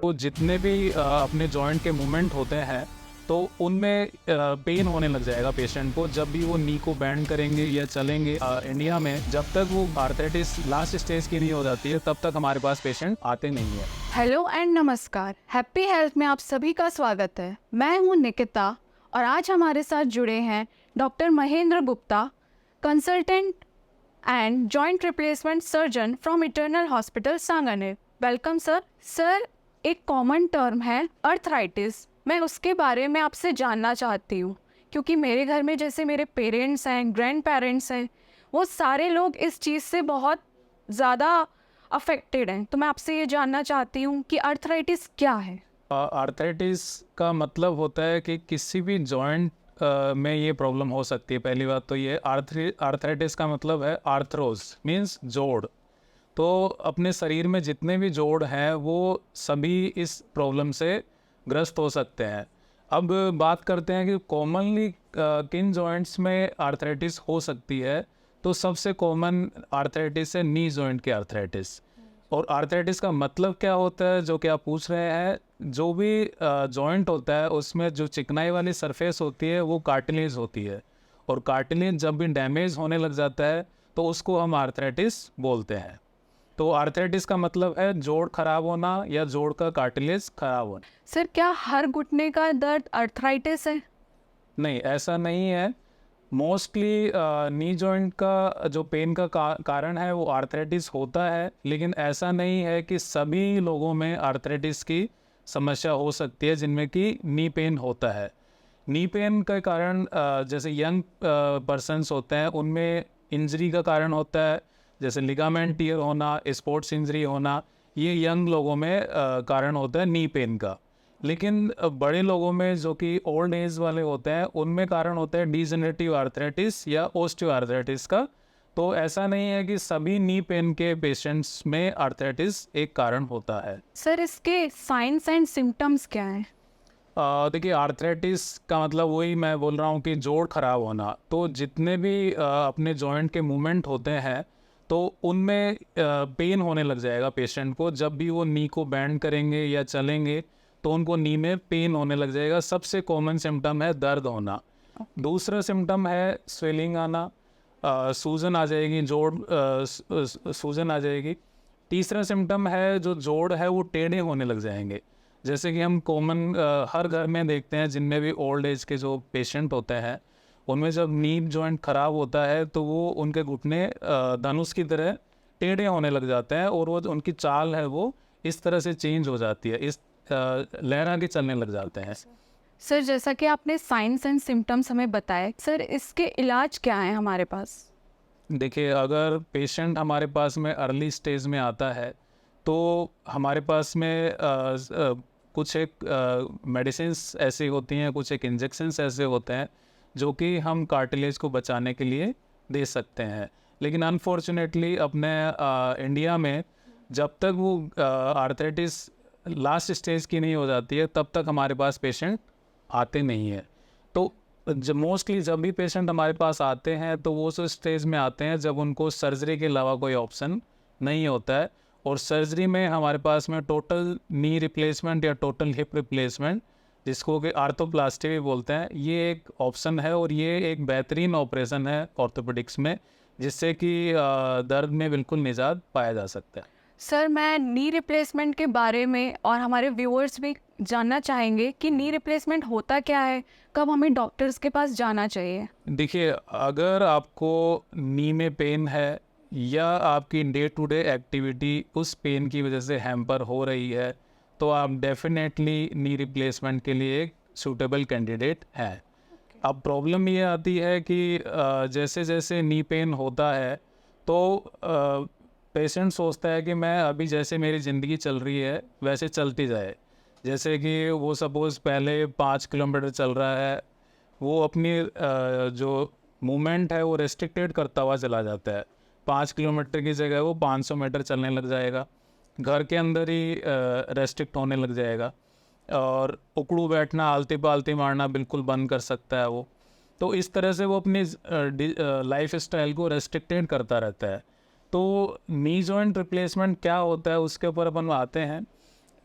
तो जितने भी अपने जॉइंट के मूवमेंट होते हैं तो उनमें पेन होने लग जाएगा पेशेंट को जब भी वो नी को बैंड करेंगे या चलेंगे। इंडिया में जब तक वो आर्थराइटिस लास्ट स्टेज की नहीं हो जाती है तब तक हमारे पास पेशेंट आते नहीं है। हेलो एंड नमस्कार, हैप्पी हेल्थ में आप सभी का स्वागत है। मैं हूं निकिता और आज हमारे साथ जुड़े हैं doctor Mahendra Gupta, consultant and joint replacement surgeon from eternal hospital Sanganer. Welcome sir. Sir, एक कॉमन टर्म है अर्थराइटिस, मैं उसके बारे में आपसे जानना चाहती हूँ क्योंकि मेरे घर में जैसे मेरे पेरेंट्स हैं, ग्रैंड पेरेंट्स हैं, वो सारे लोग इस चीज़ से बहुत ज़्यादा अफेक्टेड हैं। तो मैं आपसे ये जानना चाहती हूँ कि अर्थराइटिस क्या है। आर्थराइटिस का मतलब होता है कि किसी भी जॉइंट में ये प्रॉब्लम हो सकती है। पहली बात तो ये आर्थराइटिस का मतलब है आर्थरोज मीन्स जोड़। तो अपने शरीर में जितने भी जोड़ हैं वो सभी इस प्रॉब्लम से ग्रस्त हो सकते हैं। अब बात करते हैं कि कॉमनली किन जॉइंट्स में आर्थराइटिस हो सकती है। तो सबसे कॉमन आर्थराइटिस है नी जॉइंट की आर्थराइटिस। और आर्थराइटिस का मतलब क्या होता है जो कि आप पूछ रहे हैं, जो भी जॉइंट होता है उसमें जो चिकनाई वाली सरफेस होती है वो कार्टिलेज होती है, और कार्टिलेज जब भी डैमेज होने लग जाता है तो उसको हम आर्थराइटिस बोलते हैं। तो आर्थराइटिस का मतलब है जोड़ खराब होना या जोड़ का कार्टिलेज खराब होना। सर, क्या हर घुटने का दर्द अर्थराइटिस है? नहीं, ऐसा नहीं है। मोस्टली नी जॉइंट का जो पेन का कारण है वो आर्थराइटिस होता है, लेकिन ऐसा नहीं है कि सभी लोगों में आर्थराइटिस की समस्या हो सकती है जिनमें कि नी पेन होता है। नी पेन का कारण जैसे यंग पर्सन्स होते हैं उनमें इंजरी का कारण होता है, जैसे लिगामेंट टियर होना, स्पोर्ट्स इंजरी होना, ये यंग लोगों में कारण होता है नी पेन का। लेकिन बड़े लोगों में जो कि ओल्ड एज वाले होते हैं उनमें कारण होता है डीजनरेटिव आर्थराइटिस या ओस्टियो आर्थराइटिस का। तो ऐसा नहीं है कि सभी नी पेन के पेशेंट्स में आर्थराइटिस एक कारण होता है। सर, इसके साइंस एंड सिम्टम्स क्या हैं? देखिए, आर्थराइटिस का मतलब वही मैं बोल रहा हूँ कि जोड़ खराब होना। तो जितने भी अपने जॉइंट के मूवमेंट होते हैं तो उनमें पेन होने लग जाएगा पेशेंट को जब भी वो नी को बैंड करेंगे या चलेंगे तो उनको नी में पेन होने लग जाएगा। सबसे कॉमन सिम्टम है दर्द होना। दूसरा सिम्टम है स्वेलिंग आना, सूजन आ जाएगी, जोड़ सूजन आ जाएगी। तीसरा सिम्टम है जो जोड़ है वो टेढ़े होने लग जाएंगे, जैसे कि हम कॉमन हर घर में देखते हैं जिनमें भी ओल्ड एज के जो पेशेंट होते हैं उनमें जब नी जॉइंट खराब होता है तो वो उनके घुटने धनुष की तरह टेढ़े होने लग जाते हैं और वो उनकी चाल है वो इस तरह से चेंज हो जाती है, इस लहरा के चलने लग जाते हैं। सर, जैसा कि आपने साइंस एंड सिम्टम्स हमें बताए, सर इसके इलाज क्या है हमारे पास? देखिए, अगर पेशेंट हमारे पास में अर्ली स्टेज में आता है तो हमारे पास में कुछ एक मेडिसिन्स ऐसी होती हैं, कुछ एक इंजेक्शन्स ऐसे होते हैं जो कि हम कार्टिलेज को बचाने के लिए दे सकते हैं। लेकिन अनफॉर्चुनेटली अपने इंडिया में जब तक वो आर्थराइटिस लास्ट स्टेज की नहीं हो जाती है तब तक हमारे पास पेशेंट आते नहीं हैं। तो जब मोस्टली जब भी पेशेंट हमारे पास आते हैं तो वो उस स्टेज में आते हैं जब उनको सर्जरी के अलावा कोई ऑप्शन नहीं होता है। और सर्जरी में हमारे पास में टोटल नी रिप्लेसमेंट या टोटल हिप रिप्लेसमेंट, जिसको कि आर्थोप्लास्टी भी बोलते हैं, ये एक ऑप्शन है और ये एक बेहतरीन ऑपरेशन है ऑर्थोपेडिक्स में, जिससे कि दर्द में बिल्कुल निजात पाया जा सकता है। सर, मैं नी रिप्लेसमेंट के बारे में और हमारे व्यूअर्स भी जानना चाहेंगे कि नी रिप्लेसमेंट होता क्या है, कब हमें डॉक्टर्स के पास जाना चाहिए? देखिए, अगर आपको नी में पेन है या आपकी डे टू डे एक्टिविटी उस पेन की वजह से हैम्पर हो रही है तो आप डेफिनेटली नी रिप्लेसमेंट के लिए एक सूटेबल कैंडिडेट है। अब प्रॉब्लम ये आती है कि जैसे जैसे नी पेन होता है तो पेशेंट सोचता है कि मैं अभी जैसे मेरी ज़िंदगी चल रही है वैसे चलती जाए। जैसे कि वो सपोज़ पहले 5 किलोमीटर चल रहा है, वो अपनी जो मूवमेंट है वो रेस्ट्रिक्टेड करता हुआ चला जाता है। 5 किलोमीटर की जगह वो 500 मीटर चलने लग जाएगा, घर के अंदर ही रेस्ट्रिक्ट होने लग जाएगा, और उकड़ू बैठना, आलती पालती मारना बिल्कुल बंद कर सकता है वो। तो इस तरह से वो अपनी लाइफ स्टाइल को रेस्ट्रिक्टेड करता रहता है। तो नी जॉइंट रिप्लेसमेंट क्या होता है उसके ऊपर अपन आते हैं।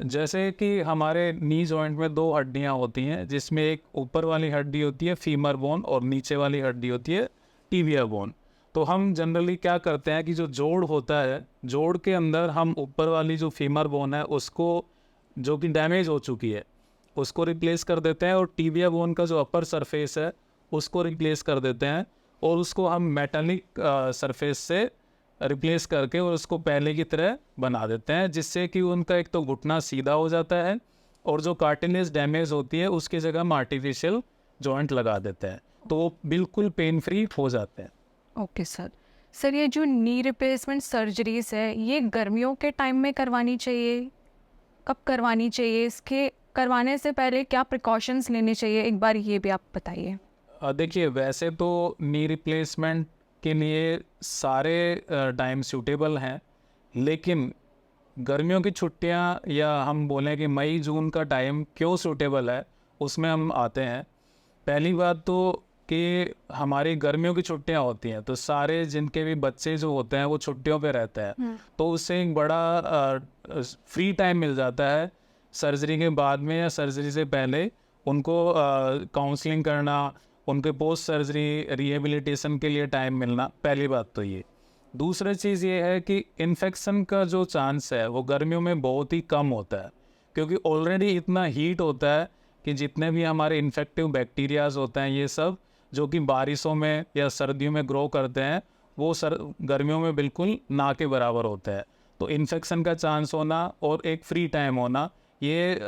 जैसे कि हमारे नी जॉइंट में दो हड्डियां होती हैं, जिसमें एक ऊपर वाली हड्डी होती है फीमर बोन और नीचे वाली हड्डी होती है टिबिया बोन। तो हम जनरली क्या करते हैं कि जो जोड़ होता है, जोड़ के अंदर हम ऊपर वाली जो फीमर बोन है उसको, जो कि डैमेज हो चुकी है, उसको रिप्लेस कर देते हैं, और टिबिया बोन का जो अपर सरफेस है उसको रिप्लेस कर देते हैं, और उसको हम मेटालिक सरफेस से रिप्लेस करके और उसको पहले की तरह बना देते हैं, जिससे कि उनका एक तो घुटना सीधा हो जाता है, और जो कार्टिलेज डैमेज होती है उसकी जगह हम आर्टिफिशियल जॉइंट लगा देते हैं, तो वो बिल्कुल पेन फ्री हो जाते हैं। Okay sir. सर ये जो नी रिप्लेसमेंट सर्जरीज है ये गर्मियों के टाइम में करवानी चाहिए, कब करवानी चाहिए, इसके करवाने से पहले क्या प्रिकॉशंस लेने चाहिए, एक बार ये भी आप बताइए। देखिए, वैसे तो नी रिप्लेसमेंट के लिए सारे टाइम सूटेबल हैं, लेकिन गर्मियों की छुट्टियां या हम बोलें कि मई जून का टाइम क्यों सूटेबल है, उसमें हम आते हैं। पहली बात तो कि हमारी गर्मियों की छुट्टियां होती हैं, तो सारे जिनके भी बच्चे जो होते हैं वो छुट्टियों पे रहते हैं, तो उससे एक बड़ा फ्री टाइम मिल जाता है सर्जरी के बाद में या सर्जरी से पहले उनको काउंसलिंग करना, उनके पोस्ट सर्जरी रिहेबिलिटेशन के लिए टाइम मिलना। पहली बात तो ये। दूसरी चीज़ ये है कि इन्फेक्शन का जो चांस है वो गर्मियों में बहुत ही कम होता है, क्योंकि ऑलरेडी इतना हीट होता है कि जितने भी हमारे इन्फेक्टिव बैक्टीरियाज होते हैं, ये सब जो कि बारिशों में या सर्दियों में ग्रो करते हैं, वो गर्मियों में बिल्कुल ना के बराबर होता है। तो इन्फेक्शन का चांस होना और एक फ्री टाइम होना, ये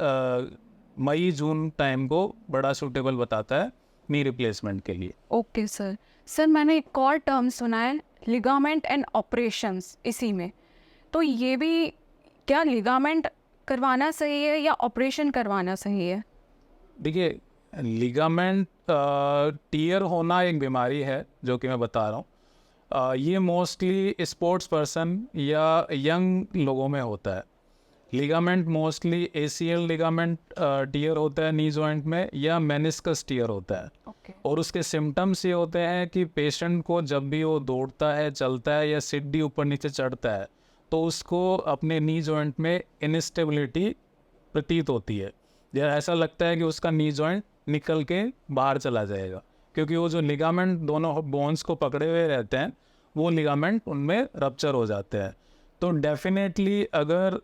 मई जून टाइम को बड़ा सूटेबल बताता है नी रिप्लेसमेंट के लिए। Okay sir. सर मैंने एक और टर्म सुना है, लिगामेंट एंड ऑपरेशंस, इसी में तो ये भी, क्या लिगामेंट करवाना सही है या ऑपरेशन करवाना सही है? देखिए, लिगामेंट टीयर होना एक बीमारी है जो कि मैं बता रहा हूँ। ये मोस्टली स्पोर्ट्स पर्सन या यंग लोगों में होता है। Ligament mostly ACL ligament tear होता है नी जॉइंट में, या मेनिस्कस टीयर होता है। और उसके सिम्टम्स ये होते हैं कि पेशेंट को जब भी वो दौड़ता है, चलता है या सीढ़ी ऊपर नीचे चढ़ता है, तो उसको अपने नी जॉइंट में इनस्टेबिलिटी प्रतीत होती है, या ऐसा लगता है कि उसका नी जॉइंट निकल के बाहर चला जाएगा, क्योंकि वो जो लिगामेंट दोनों बोन्स को पकड़े हुए रहते हैं, वो लिगामेंट उनमें रप्चर हो जाते हैं। तो डेफिनेटली अगर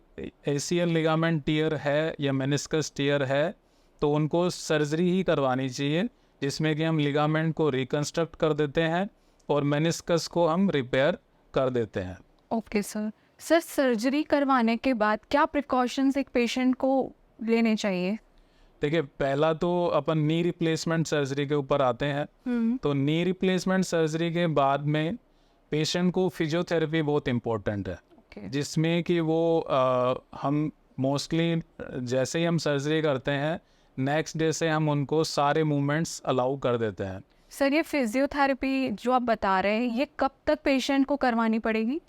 ACL लिगामेंट टीयर है या मेनिस्कस टीयर है, तो उनको सर्जरी ही करवानी चाहिए, जिसमें कि हम लिगामेंट को रिकंस्ट्रक्ट कर देते हैं और मेनिस्कस को हम रिपेयर कर देते हैं। Okay sir. सर सर्जरी करवाने के बाद क्या प्रिकॉशंस एक पेशेंट को लेने चाहिए? देखिए, पहला तो अपन नी रिप्लेसमेंट सर्जरी के ऊपर आते हैं। तो नी रिप्लेसमेंट सर्जरी के बाद में पेशेंट को फिजियोथेरेपी बहुत इम्पोर्टेंट है, जिसमें कि वो हम मोस्टली जैसे ही हम सर्जरी करते हैं, नेक्स्ट डे से हम उनको सारे मूवमेंट्स अलाउ कर देते हैं। सर ये फिजियोथेरेपी जो आप बता रहे हैं, ये कब तक पेशेंट को करवानी पड़ेगी?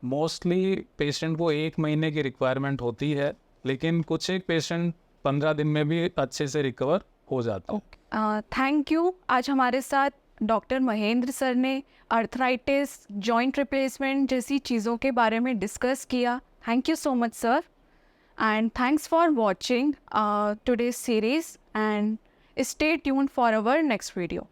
मोस्टली पेशेंट को 1 महीने की रिक्वायरमेंट होती है, लेकिन कुछ एक पेशेंट 15 दिन में भी अच्छे से रिकवर हो जाता है। Thank you. आज हमारे साथ डॉक्टर महेंद्र सर ने अर्थराइटिस, जॉइंट रिप्लेसमेंट जैसी चीज़ों के बारे में डिस्कस किया। Thank you so much sir, and thanks for watching today's series, and stay tuned for our next video.